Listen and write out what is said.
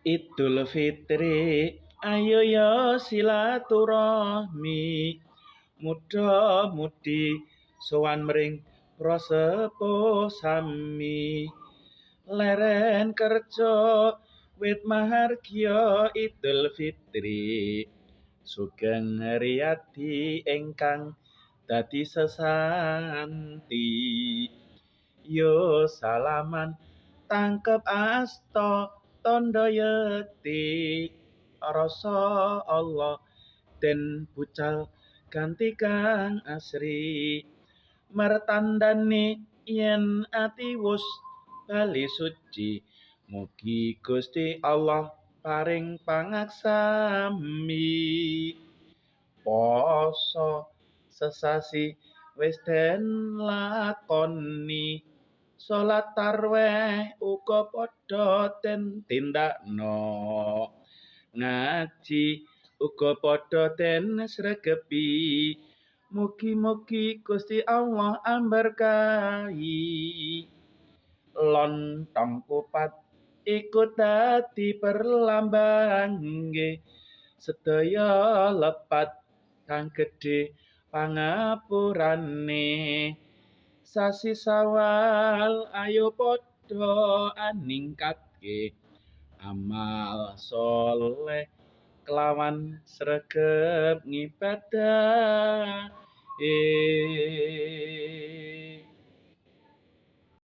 Idul Fitri, ayo ya silaturahmi, muda-mudi sowan mring prasepo sami. Leren kerja wit mahargya Idul Fitri, sugeng riyadi ingkang dadi sesanti. Yo salaman tangkep asta tondo yeti, rasa Allah den bucal ganti kang asri, mertandani yen ati wus bali suci. Mugi Gusti Allah paring pangaksami. Poso sesasi wis den lakoni, salat tarweh uga padha den tindakno, ngaji uga padha den sregepi. Mugi-mugi Gusti Allah amberkahi, lontong kupat iku dadi perlambangé sedaya lepat kang gedhe pangapurane. Sasi Sawal ayo padha aningkatke amal soleh kelawan sregep ngibadah.